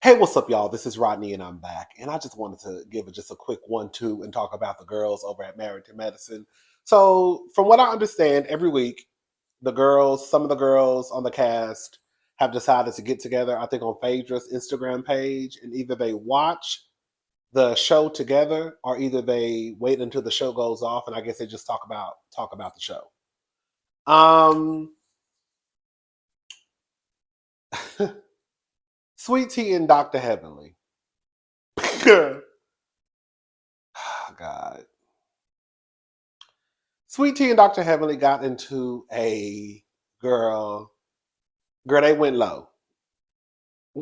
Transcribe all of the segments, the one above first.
Hey, what's up, y'all? This is Rodney, and I'm back. And I just wanted to give it just a quick 1-2 and talk about the girls over at Married to Medicine. So, from what I understand, every week, some of the girls on the cast have decided to get together, I think on Phaedra's Instagram page, and either they watch the show together or either they wait until the show goes off, and I guess they just talk about the show. Um, Sweet Tea and Dr. Heavenly. God. Sweet Tea and Dr. Heavenly got into a girl. Girl, they went low.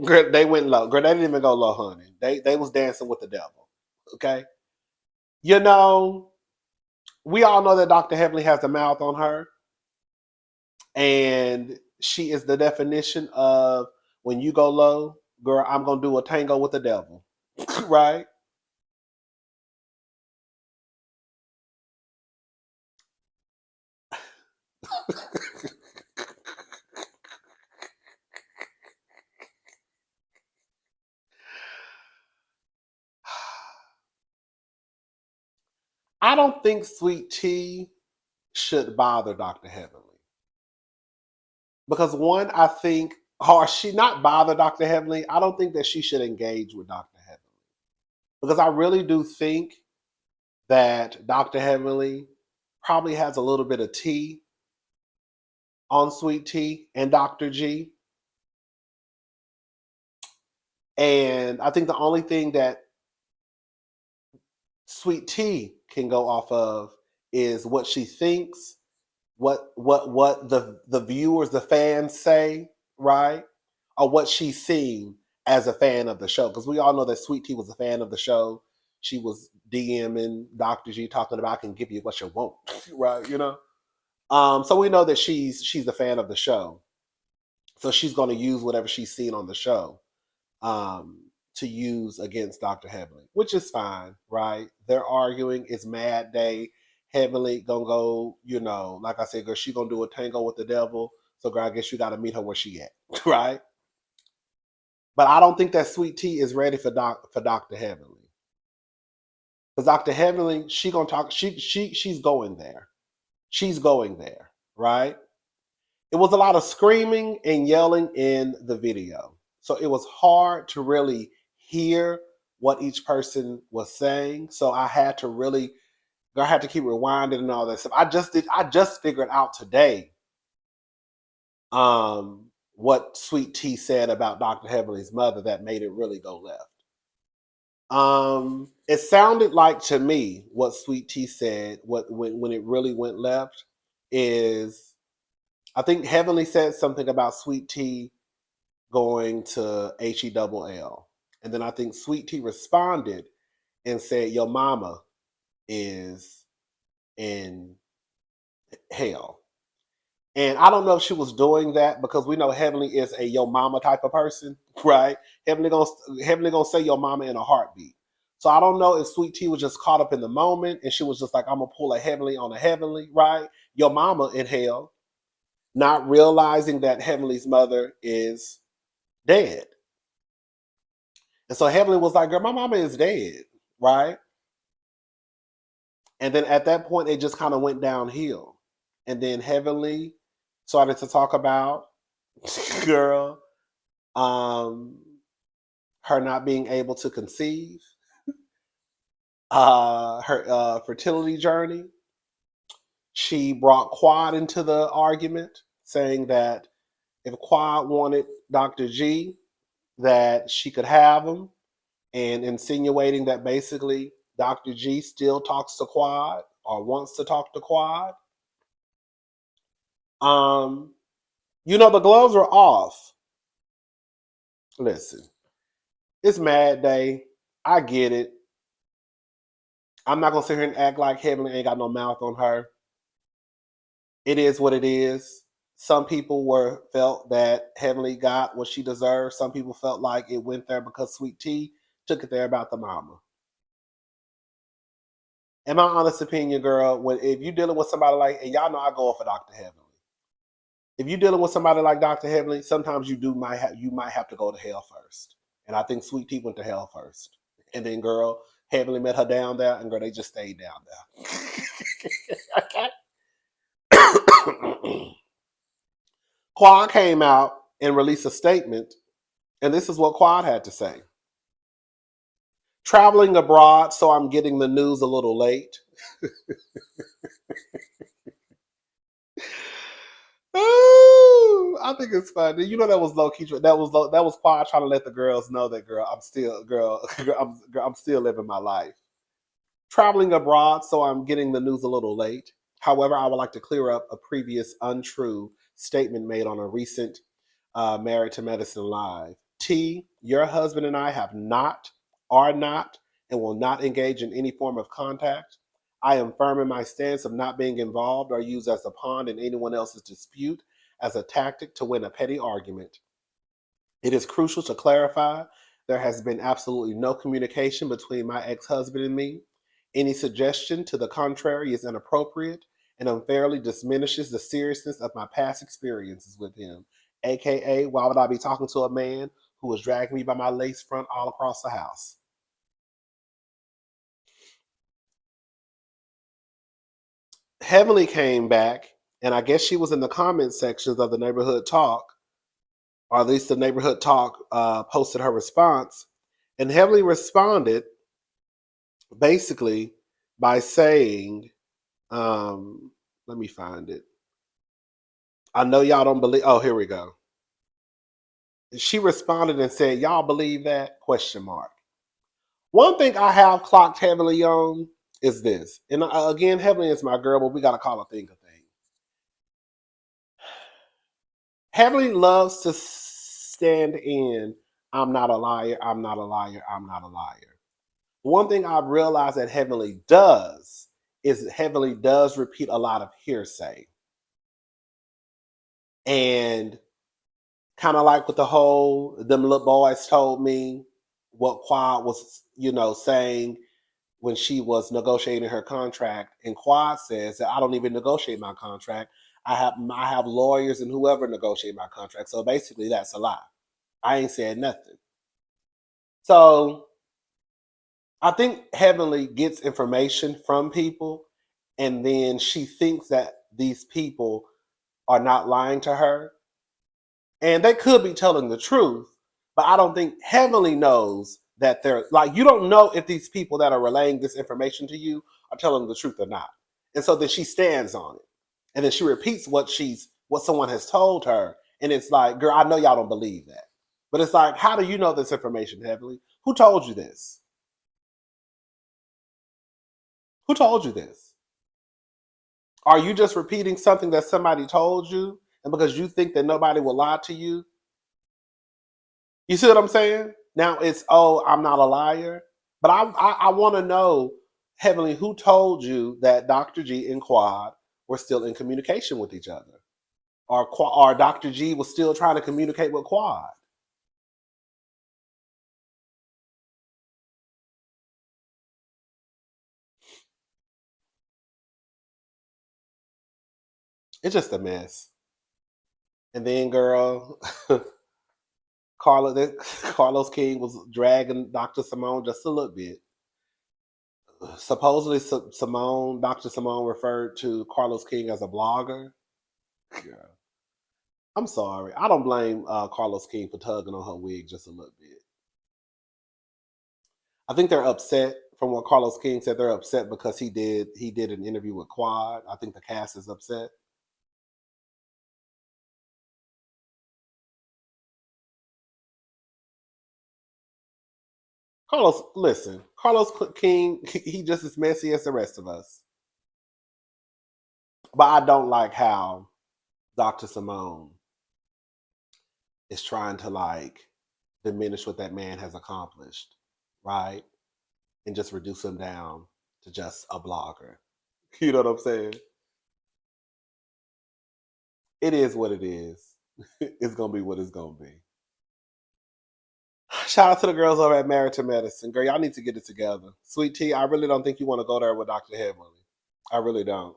Girl, they went low. Girl, they didn't even go low, honey. They was dancing with the devil. Okay. You know, we all know that Dr. Heavenly has a mouth on her. And she is the definition of when you go low, girl, I'm gonna do a tango with the devil. Right? I don't think Sweet Tea should bother Dr. Heavenly. Because one, I think, or she not bother Dr. Heavenly, I don't think that she should engage with Dr. Heavenly. Because I really do think that Dr. Heavenly probably has a little bit of tea on Sweet Tea and Dr. G. And I think the only thing that Sweet Tea can go off of is what she thinks, what the viewers, the fans say, right? Or what she's seen as a fan of the show. Because we all know that Sweet Tea was a fan of the show. She was DMing Dr. G talking about I can give you what you want, right? So we know that she's a fan of the show. So she's going to use whatever she's seen on the show um, to use against Dr. Heavenly, which is fine, right? They're arguing. It's Mad Day. Heavenly gonna go, like I said, girl, she gonna do a tango with the devil. So, girl, I guess you got to meet her where she at, right? But I don't think that Sweet Tea is ready for Dr. Heavenly. Because Dr. Heavenly, she gonna talk. She's going there. She's going there, right? It was a lot of screaming and yelling in the video. So it was hard to really hear what each person was saying. So I had to keep rewinding and all that stuff. I just figured out today what Sweet Tea said about Dr. Heavenly's mother that made it really go left. It sounded like to me what Sweet Tea said, when it really went left, is I think Heavenly said something about Sweet Tea going to HELL. And then I think Sweet Tea responded and said, Your mama is in hell. And I don't know if she was doing that because we know Heavenly is a yo mama type of person, right? Heavenly gonna say your mama in a heartbeat. So I don't know if Sweet Tea was just caught up in the moment and she was just like, I'm gonna pull a Heavenly on a Heavenly, right? Your mama in hell, not realizing that Heavenly's mother is dead. And so Heavenly was like, girl, my mama is dead, right? And then at that point, it just kind of went downhill. And then Heavenly started to talk about, girl, um, her not being able to conceive, her fertility journey. She brought Quad into the argument, saying that if Quad wanted Dr. G, that she could have him, and insinuating that basically Dr. G still talks to Quad or wants to talk to Quad. Um, the gloves are off. Listen, it's Mad Day. I get it. I'm not gonna sit here and act like Heavenly ain't got no mouth on her. It is what it is. Some people felt that Heavenly got what she deserved. Some people felt like it went there because Sweet Tea took it there about the mama. In my honest opinion, girl, if you're dealing with somebody like, and y'all know I go for Dr. Heavenly. If you're dealing with somebody like Dr. Heavenly, sometimes you might have to go to hell first. And I think Sweet Tea went to hell first. And then, girl, Heavenly met her down there, and girl, they just stayed down there. Okay. Quad came out and released a statement, and this is what Quad had to say. Traveling abroad, so I'm getting the news a little late. Ooh, I think it's funny. You know that was low key. That was Quad trying to let the girls know that I'm still living my life. Traveling abroad, so I'm getting the news a little late. However, I would like to clear up a previous untrue statement made on a recent Married to Medicine Live. T, your husband and I have not, are not, and will not engage in any form of contact. I am firm in my stance of not being involved or used as a pawn in anyone else's dispute as a tactic to win a petty argument. It is crucial to clarify there has been absolutely no communication between my ex husband and me. Any suggestion to the contrary is inappropriate and unfairly diminishes the seriousness of my past experiences with him. AKA, why would I be talking to a man who was dragging me by my lace front all across the house? Heavenly came back, and I guess she was in the comment sections of the Neighborhood Talk, or at least the Neighborhood Talk posted her response. And Heavenly responded basically by saying, let me find it. I know y'all don't believe. Oh, here we go. She responded and said, "Y'all believe that?" Question mark. One thing I have clocked Heavenly on is this, and again, Heavenly is my girl, but we gotta call a thing a thing. Heavenly loves to stand in. I'm not a liar. I'm not a liar. I'm not a liar. One thing I've realized that Heavenly does is Heavenly does repeat a lot of hearsay. And kind of like with the whole, them little boys told me what Quad was, saying when she was negotiating her contract. And Quad says that I don't even negotiate my contract. I have lawyers and whoever negotiate my contract. So basically that's a lie. I ain't said nothing. So I think Heavenly gets information from people, and then she thinks that these people are not lying to her. And they could be telling the truth, but I don't think Heavenly knows that they're like, you don't know if these people that are relaying this information to you are telling the truth or not. And so then she stands on it. And then she repeats what someone has told her. And it's like, girl, I know y'all don't believe that. But it's like, how do you know this information, Heavenly? Who told you this? Who told you this? Are you just repeating something that somebody told you? And because you think that nobody will lie to you, you see what I'm saying? Now it's, oh, I'm not a liar. But I want to know, Heavenly, who told you that Dr. G and Quad were still in communication with each other? Or Dr. G was still trying to communicate with Quad? It's just a mess. And then, girl, Carlos King was dragging Dr. Simone just a little bit. Supposedly, Dr. Simone referred to Carlos King as a blogger. Girl, I'm sorry. I don't blame Carlos King for tugging on her wig just a little bit. I think they're upset from what Carlos King said. They're upset because he did an interview with Quad. I think the cast is upset. Carlos, listen, Carlos King, he just as messy as the rest of us. But I don't like how Dr. Simone is trying to like diminish what that man has accomplished, right? And just reduce him down to just a blogger. You know what I'm saying? It is what it is. It's gonna be what it's gonna be. Shout out to the girls over at Married to Medicine. Girl, y'all need to get it together. Sweet Tea, I really don't think you want to go there with Dr. Heavenly. I really don't.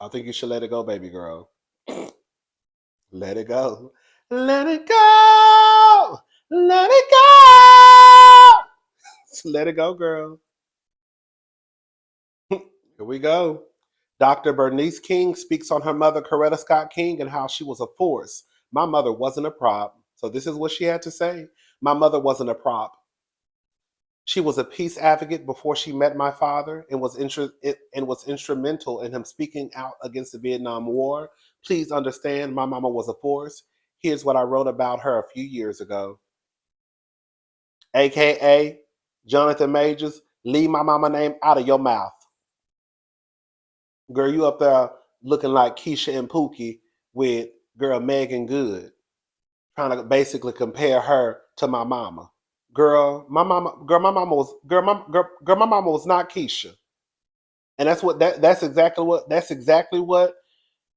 I think you should let it go, baby girl. Let it go. Let it go. Let it go. Let it go, girl. Here we go. Dr. Bernice King speaks on her mother, Coretta Scott King, and how she was a force. My mother wasn't a prop. So this is what she had to say. My mother wasn't a prop. She was a peace advocate before she met my father and was instrumental in him speaking out against the Vietnam War. Please understand, my mama was a force. Here's what I wrote about her a few years ago. AKA Jonathan Majors, leave my mama name out of your mouth. Girl, you up there looking like Keisha and Pookie with girl Megan Good, trying to basically compare her to my mama. My mama was not Keisha. And that's exactly what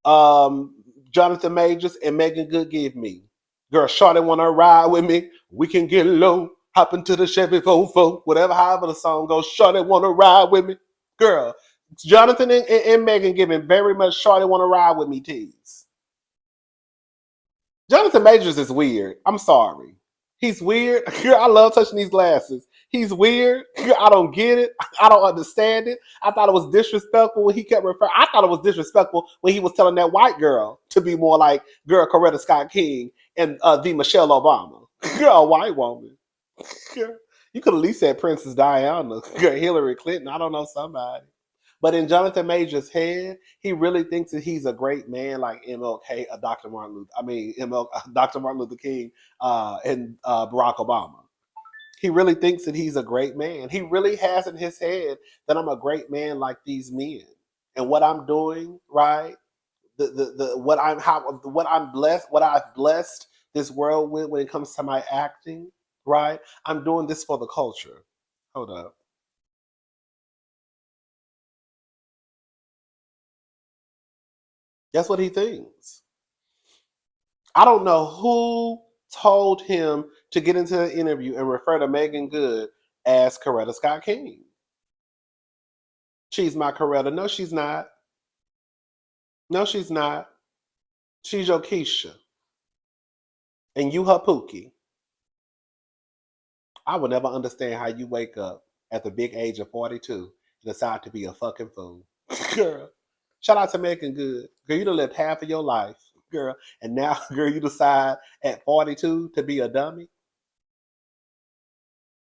um, Jonathan Majors and Megan Good give me. Girl, Shawty wanna ride with me? We can get low, hop into the Chevy Fofo, whatever, however the song goes. Shawty wanna ride with me? Girl, Jonathan and Megan giving very much Shawty wanna ride with me tease. Jonathan Majors is weird. I'm sorry. He's weird. I love touching these glasses. He's weird. I don't get it. I don't understand it. I thought it was disrespectful when he kept referring. I thought it was disrespectful when he was telling that white girl to be more like girl Coretta Scott King and the Michelle Obama. Girl, a white woman. Girl, you could at least said Princess Diana, girl, Hillary Clinton. I don't know, somebody. But in Jonathan Major's head, he really thinks that he's a great man like MLK, Dr. Martin Luther King, and Barack Obama. He really thinks that he's a great man. He really has in his head that I'm a great man like these men. And what I'm doing, right? What I've blessed this world with when it comes to my acting, right? I'm doing this for the culture. Hold up. That's what he thinks. I don't know who told him to get into the interview and refer to Megan Good as Coretta Scott King. She's my Coretta. No, she's not. No, she's not. She's your Keisha. And you her Pookie. I will never understand how you wake up at the big age of 42 and decide to be a fucking fool. Girl. Shout out to Megan Good. Girl, you done lived half of your life, girl. And now, girl, you decide at 42 to be a dummy?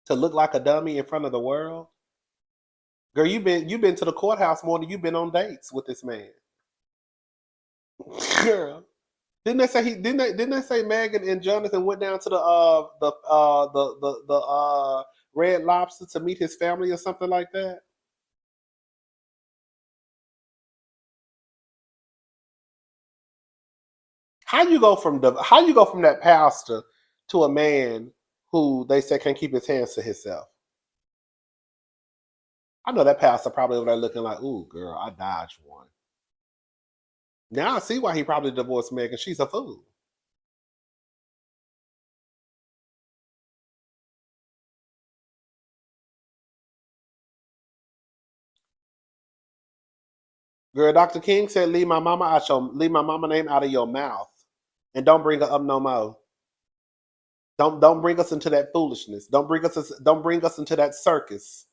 To look like a dummy in front of the world? Girl, you've been to the courthouse more than you've been on dates with this man. Girl. Didn't they say Megan and Jonathan went down to the Red Lobster to meet his family or something like that? How you go from that pastor to a man who they say can't keep his hands to himself? I know that pastor probably over there looking like, ooh, girl, I dodged one. Now I see why he probably divorced Megan. She's a fool. Girl, Dr. King said, leave my mama name out of your mouth. And don't bring her up no more. Don't bring us into that foolishness. Don't bring us into that circus.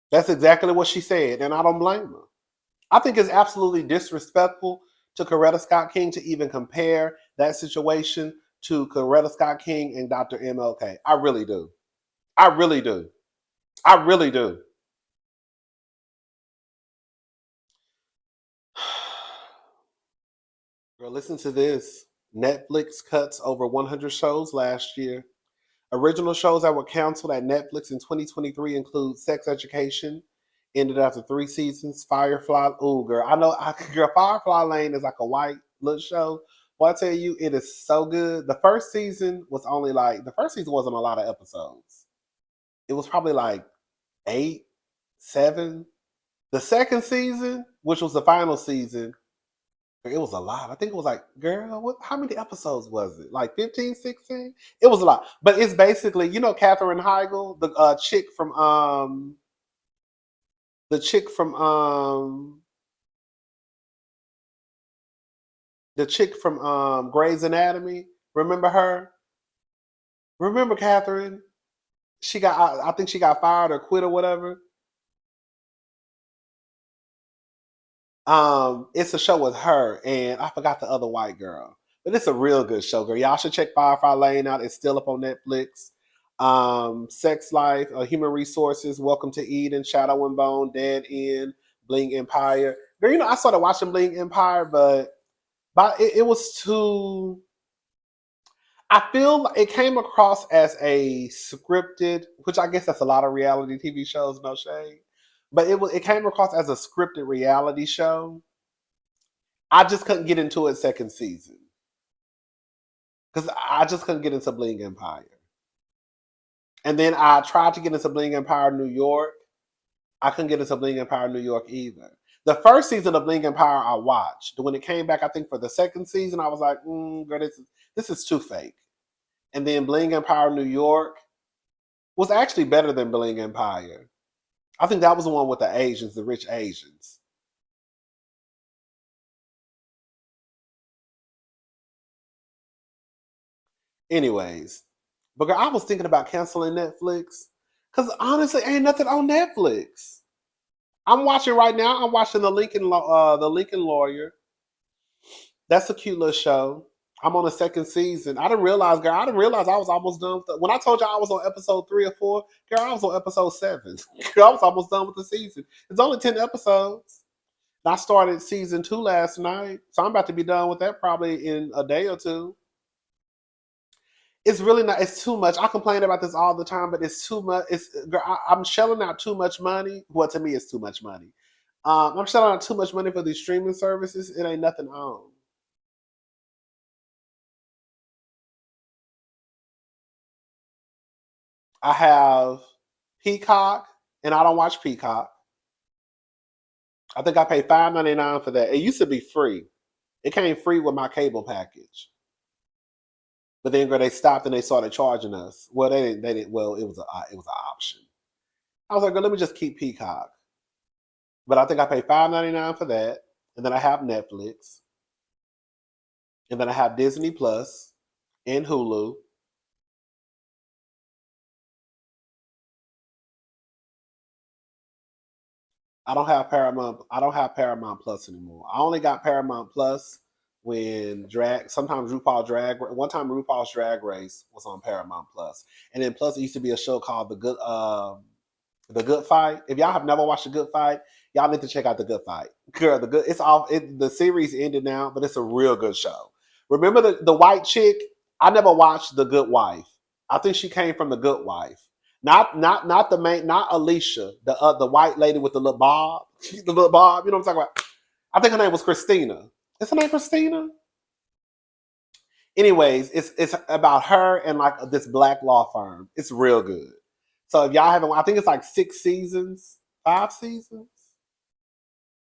That's exactly what she said, and I don't blame her. I think it's absolutely disrespectful to Coretta Scott King to even compare that situation to Coretta Scott King and Dr. MLK. I really do. I really do. I really do. Girl, listen to this. Netflix cuts over 100 shows last year. Original shows that were canceled at Netflix in 2023 include Sex Education, ended after 3 seasons. Firefly, oh girl, girl, Firefly Lane is like a white little show. Well, I tell you, it is so good. The first season wasn't a lot of episodes. It was probably like 8, 7. The second season, which was the final season, it was a lot. I think it was like, girl, how many episodes was it? Like 15, 16? It was a lot. But it's basically, Katherine Heigl, the chick from The chick from Grey's Anatomy. Remember her? Remember Catherine? She got. I think she got fired or quit or whatever. It's a show with her and I forgot the other white girl, but it's a real good show, girl. Y'all should check Firefly Lane out. It's still up on Netflix. Sex Life, Human Resources, Welcome to Eden, Shadow and Bone, Dead End, Bling Empire. Girl, I started watching Bling Empire, but it was too. I feel like it came across as a scripted, which I guess that's a lot of reality TV shows, no shade. But it came across as a scripted reality show. I just couldn't get into it second season because I just couldn't get into Bling Empire. And then I tried to get into Bling Empire New York. I couldn't get into Bling Empire New York either. The first season of Bling Empire I watched. When it came back, I think for the second season, I was like, girl, this is too fake. And then Bling Empire New York was actually better than Bling Empire. I think that was the one with the Asians, the rich Asians. Anyways, but girl, I was thinking about canceling Netflix because honestly, ain't nothing on Netflix. I'm watching right now. I'm watching the Lincoln Lawyer. That's a cute little show. I'm on the second season. I didn't realize, girl. I didn't realize I was almost done. When I told you I was on episode 3 or 4, girl, I was on episode 7. Girl, I was almost done with the season. It's only 10 episodes. I started season 2 last night, so I'm about to be done with that probably in a day or two. It's really not. It's too much. I complain about this all the time, but it's too much. I'm shelling out too much money. Well, to me, it's too much money. I'm shelling out too much money for these streaming services. It ain't nothing on. I have Peacock, and I don't watch Peacock. I think I paid $5.99 for that. It used to be free. It came free with my cable package, but then they stopped and they started charging us. Well, they didn't. They didn't. Well, it was an option. I was like, let me just keep Peacock. But I think I paid $5.99 for that, and then I have Netflix, and then I have Disney Plus and Hulu. I don't have Paramount. I don't have Paramount Plus anymore. I only got Paramount Plus when drag. Sometimes RuPaul Drag. One time RuPaul's Drag Race was on Paramount Plus, and then plus it used to be a show called The Good Fight. If y'all have never watched The Good Fight, y'all need to check out The Good Fight. Girl, the good. It's off. The series ended now, but it's a real good show. Remember the white chick? I never watched The Good Wife. I think she came from The Good Wife. Not the main, not Alicia, the white lady with the little bob, the little bob. You know what I'm talking about? I think her name was Christina. Is her name Christina? Anyways, it's about her and like this black law firm. It's real good. So if y'all haven't, I think it's like 6 seasons, 5 seasons.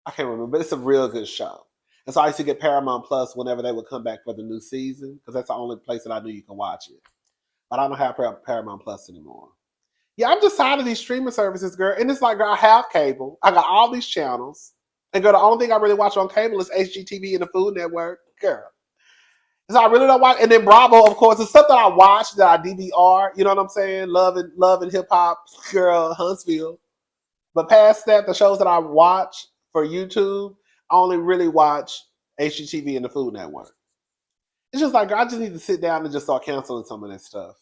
I can't remember, but it's a real good show. And so I used to get Paramount Plus whenever they would come back for the new season because that's the only place that I knew you can watch it. But I don't have Paramount Plus anymore. Yeah, I'm just tired of these streaming services, girl. And it's like, girl, I have cable. I got all these channels. And girl, the only thing I really watch on cable is HGTV and the Food Network. Girl. So I really don't watch. And then Bravo, of course, it's stuff that I watch that I DVR. You know what I'm saying? Love and hip hop, girl, Huntsville. But past that, the shows that I watch for YouTube, I only really watch HGTV and the Food Network. It's just like, girl, I just need to sit down and just start canceling some of this stuff.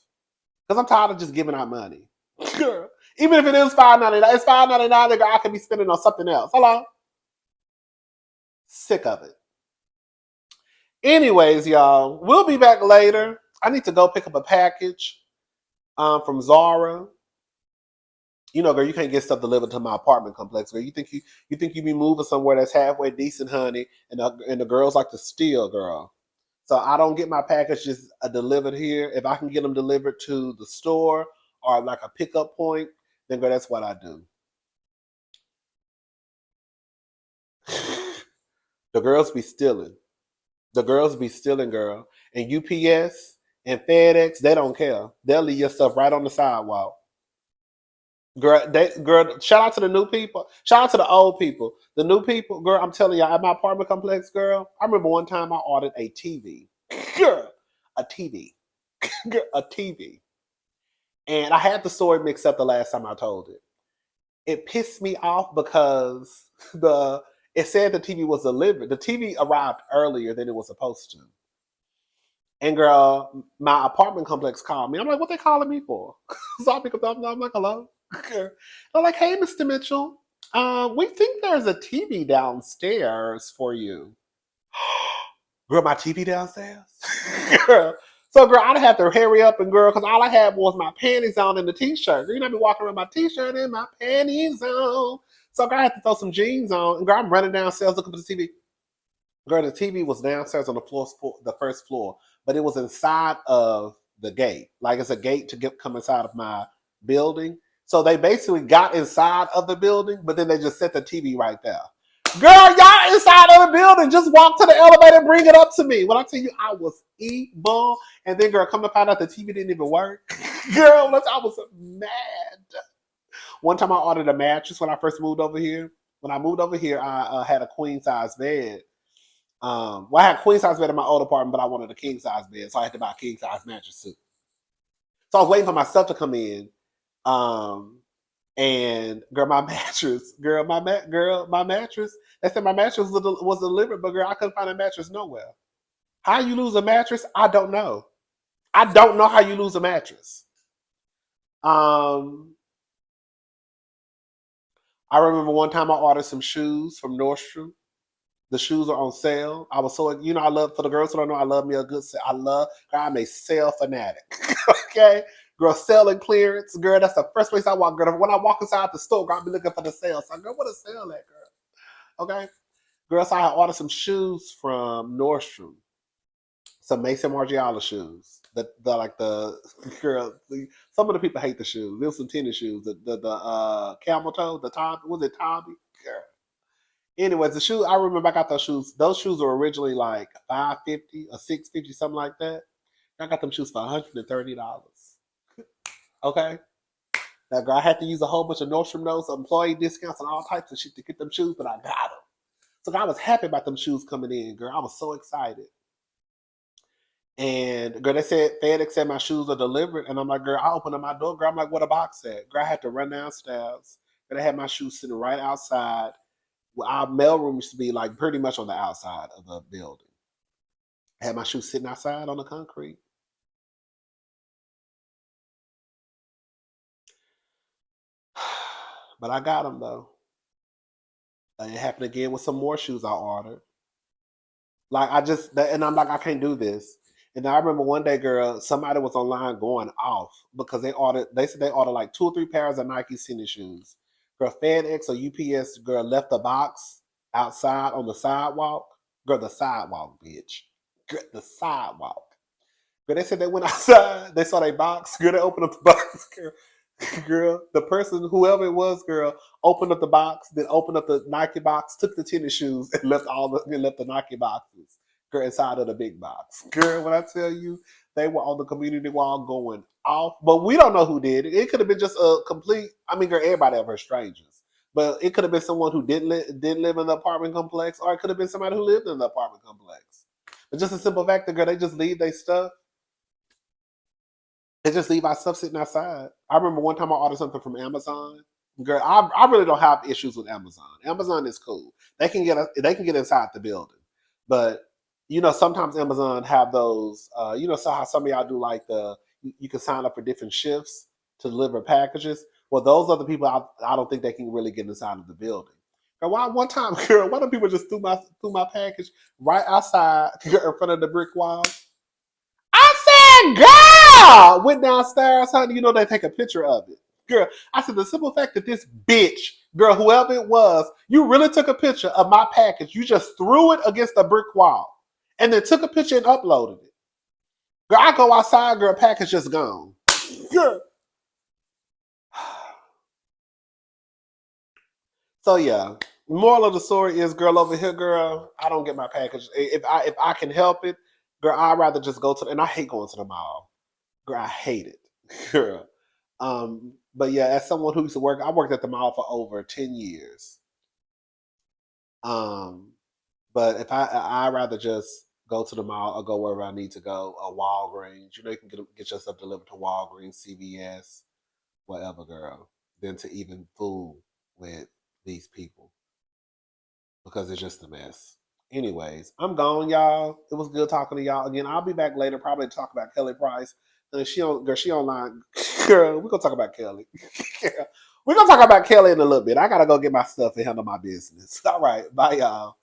Because I'm tired of just giving out money. Girl. Even if it is $5.99, it's $5.99 that I could be spending on something else. Hello? Sick of it. Anyways, y'all, we'll be back later. I need to go pick up a package from Zara. You know, girl, you can't get stuff delivered to my apartment complex. Girl, you be moving somewhere that's halfway decent, honey, and the girls like to steal, girl. So I don't get my packages delivered here. If I can get them delivered to the store or like a pickup point, then girl, that's what I do. The girls be stealing. The girls be stealing, girl. And UPS and FedEx, they don't care. They'll leave your stuff right on the sidewalk. Girl, shout out to the new people. Shout out to the old people. The new people, girl, I'm telling you, at my apartment complex, girl, I remember one time I ordered a TV. Girl, a TV. Girl, a TV. And I had the story mixed up the last time I told it. It pissed me off because the it said the TV was delivered. The TV arrived earlier than it was supposed to. And girl, my apartment complex called me. I'm like, what they calling me for? So I pick up the phone. I'm like, hello. They're like, hey, Mr. Mitchell, we think there's a TV downstairs for you. Girl, my TV downstairs? Girl. So, girl, I'd have to hurry up and, girl, because all I had was my panties on and the t-shirt. You know, I be walking around my t-shirt and my panties on. So, girl, I had to throw some jeans on. And, girl, I'm running downstairs looking for the TV. Girl, the TV was downstairs on the first floor, but it was inside of the gate. Like, it's a gate to come inside of my building. So they basically got inside of the building, but then they just set the TV right there. Girl, y'all inside of the building. Just walk to the elevator and bring it up to me. When I tell you, I was evil. And then, girl, come to find out the TV didn't even work. Girl, I was mad. One time I ordered a mattress when I first moved over here. When I moved over here, I had a queen size bed. Well, I had a queen size bed in my old apartment, but I wanted a king size bed, so I had to buy a king size mattress too. So I was waiting for my stuff to come in. And girl, my mattress, my mattress. They said my mattress was delivered, but girl, I couldn't find a mattress nowhere. How you lose a mattress? I don't know. I don't know how you lose a mattress. I remember one time I ordered some shoes from Nordstrom. The shoes are on sale. I was so, I love, for the girls who don't know, I love me a good sale. I'm a sale fanatic. Okay? Girl, sale and clearance. Girl, that's the first place I walk. Girl, when I walk inside the store, girl, I'll be looking for the sale. So, girl, what a sale at, girl? Okay? Girl, so I ordered some shoes from Nordstrom. Some Mason Margiela shoes. Girl, some of the people hate the shoes. There's some tennis shoes. The camel toe, the Tommy, was it Tommy? Girl. Anyways, the shoe I remember I got those shoes. Those shoes were originally like $550 or $650, something like that. I got them shoes for $130. Okay. Now, girl, I had to use a whole bunch of Nordstrom notes, employee discounts, and all types of shit to get them shoes, but I got them. So I was happy about them shoes coming in, girl. I was so excited. And girl, they said FedEx said my shoes are delivered, and I'm like, girl, I opened up my door, girl. I'm like, what a box at? Girl, I had to run downstairs. Girl, I had my shoes sitting right outside. Our mailroom used to be like pretty much on the outside of the building. I had my shoes sitting outside on the concrete. But I got them though. It happened again with some more shoes I ordered. Like and I'm like, I can't do this. And I remember one day, girl, somebody was online going off because they said they ordered like 2 or 3 pairs of Nike tennis shoes. Girl, FedEx or UPS, girl, left the box outside on the sidewalk. Girl, the sidewalk, bitch. Girl, the sidewalk. Girl, they said they went outside. They saw their box. Girl, they opened up the box. Girl, the person, whoever it was, girl, opened up the box, then opened up the Nike box, took the tennis shoes, and left the Nike boxes, girl, inside of the big box. Girl, when I tell you, they were on the community wall going off, but we don't know who did it. It could have been just a complete. I mean, girl, everybody ever strangers, but it could have been someone who didn't live in the apartment complex, or it could have been somebody who lived in the apartment complex. But just a simple fact that, girl, they just leave their stuff. They just leave our stuff sitting outside. I remember one time I ordered something from Amazon. Girl, I really don't have issues with Amazon. Amazon is cool. They can get inside the building, but sometimes Amazon have those. So how some of y'all do like you can sign up for different shifts to deliver packages. Well, those are the people I don't think they can really get inside of the building. Girl, one time, girl, why don't people just threw my package right outside in front of the brick wall? I said, girl, went downstairs, honey. They take a picture of it. Girl, I said, the simple fact that this bitch, girl, whoever it was, you really took a picture of my package. You just threw it against a brick wall and then took a picture and uploaded it. Girl, I go outside, girl, package just gone. Girl. So, yeah, moral of the story is, girl, over here, girl, I don't get my package. If I can help it, girl, I'd rather just and I hate going to the mall. Girl, I hate it. Girl. But yeah, as someone who used to work, I worked at the mall for over 10 years. Um, but if I rather just go to the mall or go wherever I need to go, a Walgreens, you know, you can get your stuff delivered to Walgreens, CVS, whatever, girl, than to even fool with these people because it's just a mess. Anyways, I'm gone, y'all. It was good talking to y'all again. I'll be back later, probably to talk about Kelly Price. She on, girl, she online. Girl, we're gonna talk about Kelly. We're gonna talk about Kelly in a little bit. I gotta go get my stuff and handle my business. All right, bye, y'all.